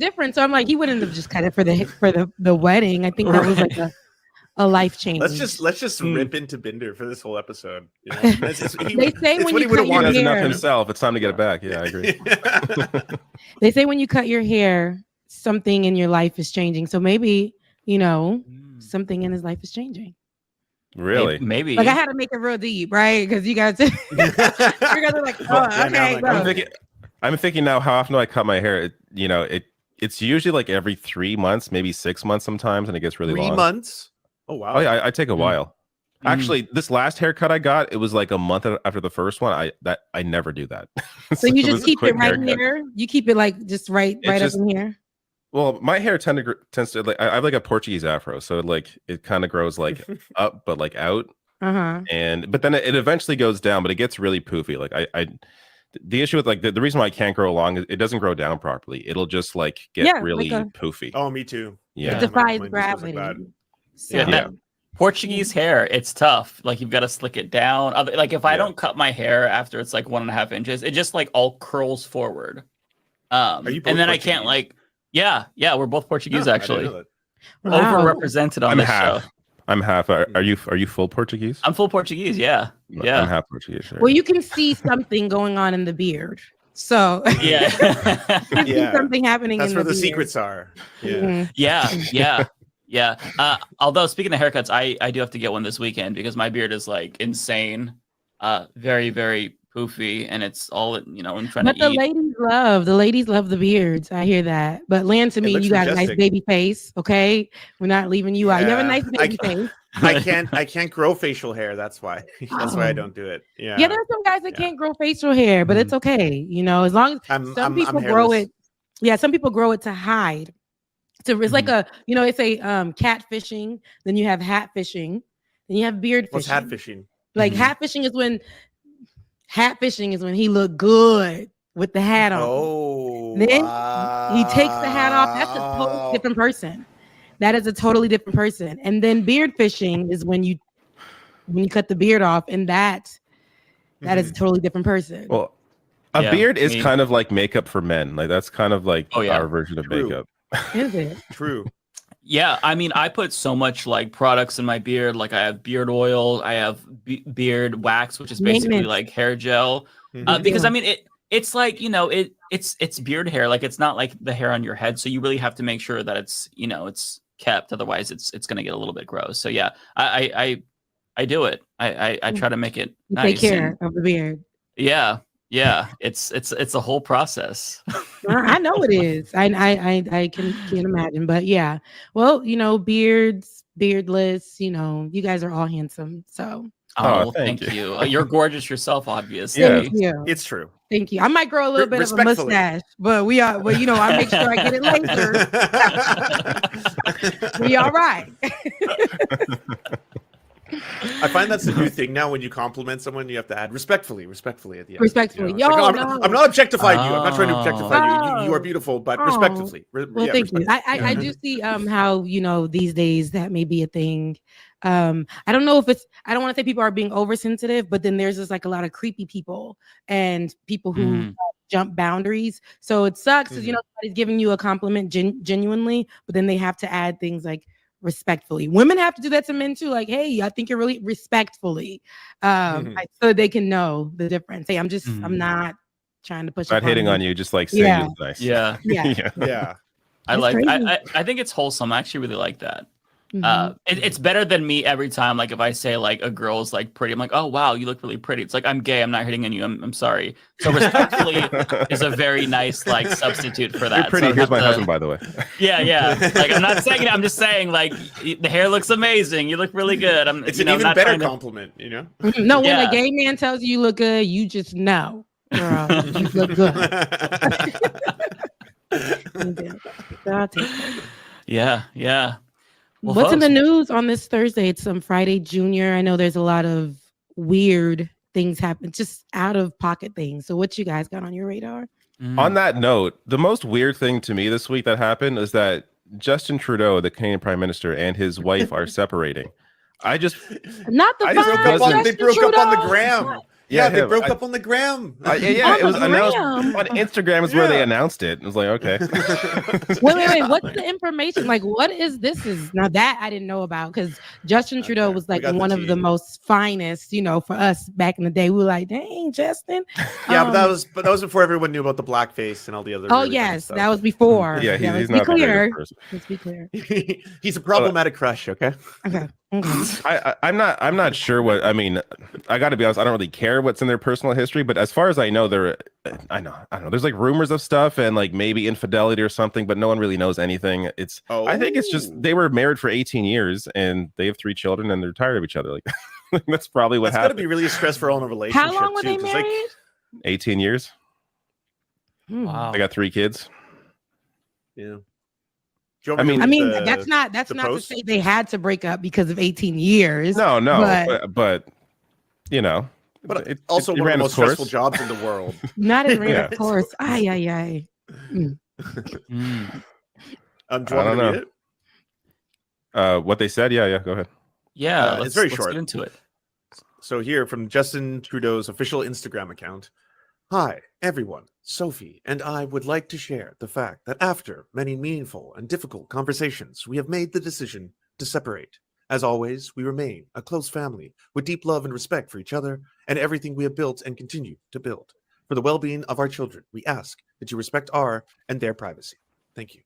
different. So I'm like, he wouldn't have just cut it for the wedding. I think that was like a life change. Let's just rip into Binder for this whole episode. You know? They say when you cut your He does enough hair, himself. It's time to get it back. Yeah, I agree. they say when you cut your hair, something in your life is changing. So maybe, something in his life is changing. Really? Maybe. Like I had to make it real deep, right? Because you guys, you're gonna like, okay. I'm thinking now, how often do I cut my hair? It's usually like every 3 months, maybe 6 months sometimes, and it gets really long. 3 months? Oh wow! Oh yeah, I take a while. Actually, this last haircut I got, it was like a month after the first one. I never do that. So you just keep it right here. You keep it like just right up in here. Well, my hair tends to like I have like a Portuguese afro, so it kind of grows like up, but like out. But then it eventually goes down, but it gets really poofy. Like the issue with like the reason why I can't grow long is it doesn't grow down properly. It'll just like get really poofy. Oh, me too. Yeah, it defies gravity. Portuguese hair, it's tough. Like you've got to slick it down. Like if I don't cut my hair after it's like 1.5 inches, it just like all curls forward. Are you both and then Portuguese? I can't like. Yeah, we're both Portuguese actually. Wow. Overrepresented on this show. I'm half. Are you full Portuguese? I'm full Portuguese. Yeah. I'm half Portuguese. Right? Well, you can see something going on in the beard. So yeah, something happening. That's in where the the beard. secrets are. Yeah. Yeah. Although speaking of haircuts, I do have to get one this weekend because my beard is like insane, very very poofy, and it's all I'm trying to eat. But the ladies love the beards. I hear that. But Lance, to me, you got a nice baby face. Okay, we're not leaving you out. You have a nice baby face. I can't grow facial hair. That's why. That's why I don't do it. Yeah. Yeah, there's some guys that can't grow facial hair, but it's okay. As long as some people grow it. Yeah, some people grow it to hide. So it's like it's a catfishing. Then you have hat fishing. Then you have beard fishing. What's hat fishing? Like hat fishing is when he looked good with the hat on. Oh, then he takes the hat off. That's a totally different person. That is a totally different person. And then beard fishing is when you cut the beard off, and that is a totally different person. Well, a beard is kind of like makeup for men. Like that's kind of like our version of makeup. Is it? True. Yeah, I mean, I put so much like products in my beard. Like I have beard oil, I have beard wax, which is basically like hair gel. Because I mean, it's like it's beard hair. Like it's not like the hair on your head, so you really have to make sure that it's it's kept. Otherwise, it's gonna get a little bit gross. So yeah, I do it. I try to make it nice. Take care of the beard. Yeah, it's a whole process. I know it is. I can imagine, but yeah. Well, beards, beardless. You guys are all handsome. So. Oh, thank you. You're gorgeous yourself, obviously. Thank you. It's true. Thank you. I might grow a little bit of a mustache, but we are. Well, I make sure I get it laser. We all right. I find that's a new thing now. When you compliment someone, you have to add respectfully at the end. Respectfully. I'm not objectifying you. I'm not trying to objectify you. You are beautiful, but respectfully. Well, thank you. I do see how these days that may be a thing. I don't know if I don't want to say people are being oversensitive, but then there's just like a lot of creepy people and people who jump boundaries. So it sucks because somebody's giving you a compliment genuinely, but then they have to add things like respectfully. Women have to do that to men too. Like, hey, I think you're really respectfully, so they can know the difference. Hey, I'm not trying to push. Not hating on you, just like saying it's nice. Yeah. I think it's wholesome. I actually really like that. It's better than me every time. Like if I say like a girl's like pretty, I'm like, oh wow, you look really pretty. It's like I'm gay. I'm not hitting on you. I'm sorry. So respectfully is a very nice like substitute for that. You're pretty. So here's my husband, by the way. Yeah. Like I'm not saying it. I'm just saying like the hair looks amazing. You look really good. It's an even better compliment. No, when a gay man tells you look good, you just know, girl, you look good. I'll take that. Yeah. Well, what's in the news on this Thursday? It's Friday Junior. I know there's a lot of weird things happen, just out of pocket things. So what you guys got on your radar? On that note, the most weird thing to me this week that happened is that Justin Trudeau, the Canadian Prime Minister, and his wife are separating. They broke up on the gram. Yeah, they broke up on the gram. It was announced on Instagram is where they announced it. It was like, okay. Wait. What's the information? Like, what is this? Is now that I didn't know about, because Justin Trudeau was like one of the most finest, for us back in the day. We were like, dang, Justin. Yeah, but that was before everyone knew about the blackface and all the other. Oh yes, that was before. Yeah, he's not clear. Let's be clear. He's a problematic crush. Okay. Okay. I'm not sure what I mean. I got to be honest. I don't really care what's in their personal history, but as far as I know, I don't know. There's like rumors of stuff and like maybe infidelity or something, but no one really knows anything. I think it's just they were married for 18 years and they have 3 children and they're tired of each other. Like that's probably what happened. It's got to be really stressful in a relationship. How long were they married? 18 years. Wow. I got 3 kids. Yeah. I mean, that's not to say they had to break up because of 18 years. No, but but also one of the most stressful jobs in the world. Not in ran of course. Ay. Do you want to read it? What they said? Yeah, go ahead. Yeah, it's very short. Let's get into it. So here from Justin Trudeau's official Instagram account. Hi, everyone. Sophie and I would like to share the fact that after many meaningful and difficult conversations, we have made the decision to separate. As always, we remain a close family with deep love and respect for each other and everything we have built and continue to build. For the well-being of our children, we ask that you respect our and their privacy. Thank you.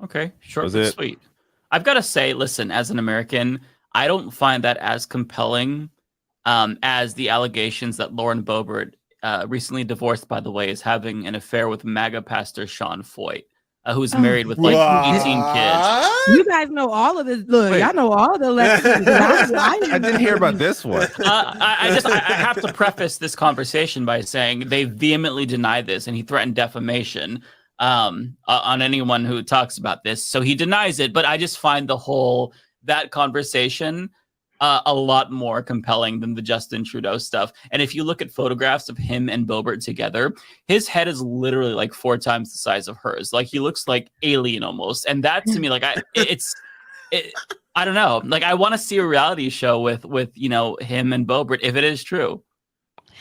Okay, short and sweet. I've got to say, listen, as an American, I don't find that as compelling as the allegations that Lauren Boebert, recently divorced, by the way, is having an affair with MAGA pastor Sean Foyt, who's married with like 18 kids. You guys know all of this. Look, I know all the lessons. I didn't hear about this one. I have to preface this conversation by saying they vehemently deny this, and he threatened defamation on anyone who talks about this. So he denies it, but I just find that conversation a lot more compelling than the Justin Trudeau stuff. And if you look at photographs of him and Boebert together, his head is literally like 4 times the size of hers. Like he looks like alien almost. And that to me, like I don't know. Like I want to see a reality show with him and Boebert if it is true.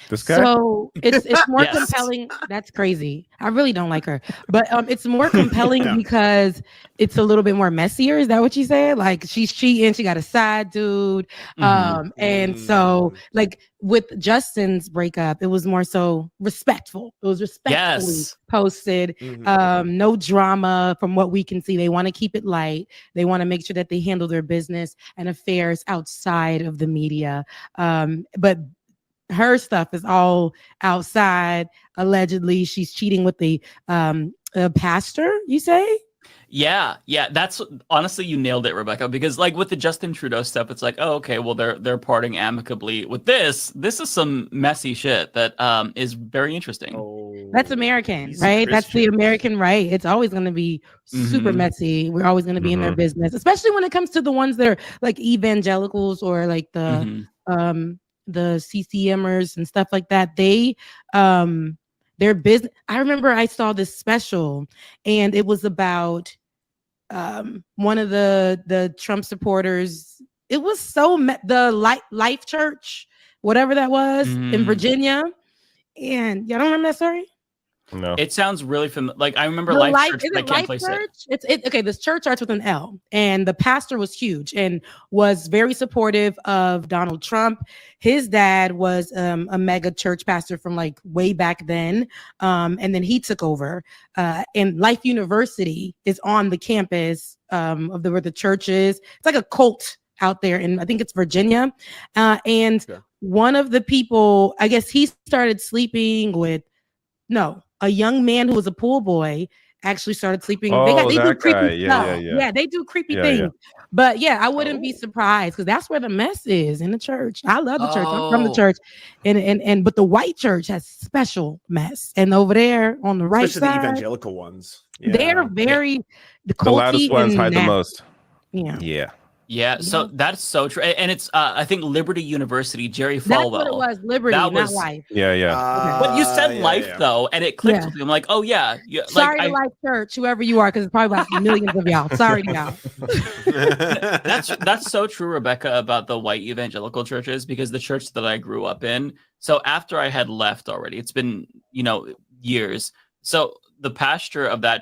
This guy? So it's more compelling. That's crazy. I really don't like her, but it's more compelling because it's a little bit more messier. Is that what you said? Like she's cheating. She got a side dude. And so like with Justin's breakup, it was more so respectful. It was respectfully posted. No drama from what we can see. They want to keep it light. They want to make sure that they handle their business and affairs outside of the media. But her stuff is all outside. Allegedly, she's cheating with the pastor, you say? Yeah. That's honestly, you nailed it, Rebecca, because like with the Justin Trudeau stuff, it's like, oh, okay, well, they're parting amicably. With this is some messy shit that is very interesting. That's American, right? That's the American right. It's always going to be super messy. We're always going to be in their business, especially when it comes to the ones that are like evangelicals or like the CCMers and stuff like that. They their business. I remember I saw this special and it was about one of the Trump supporters. It was the Life Church, whatever that was in Virginia. And y'all don't remember that story? No. It sounds really familiar. Like I remember Life Church, but I can't place it. It's okay. This church starts with an L, and the pastor was huge and was very supportive of Donald Trump. His dad was a mega church pastor from like way back then, and then he took over. And Life University is on the campus of where the church is. It's like a cult out there, and I think it's Virginia. One of the people, I guess, he started sleeping with a young man who was a pool boy actually started sleeping. They do creepy stuff. Yeah, they do creepy things. Yeah. But yeah, I wouldn't be surprised because that's where the mess is in the church. I love the church. I'm from the church, and but the white church has special mess. And over there on the right especially side, the evangelical ones, they're very the loudest ones hide the most. Yeah. Yeah, so that's so true, and it's I think Liberty University, Jerry Falwell. That's what it was, Liberty, not Life. Yeah. But you said Life though, and it clicked with me. I'm like, oh yeah. Sorry to Life Church, whoever you are, because it's probably about millions of y'all. Sorry to y'all. That's so true, Rebecca, about the white evangelical churches, because the church that I grew up in. So after I had left already, it's been years. So the pastor of that church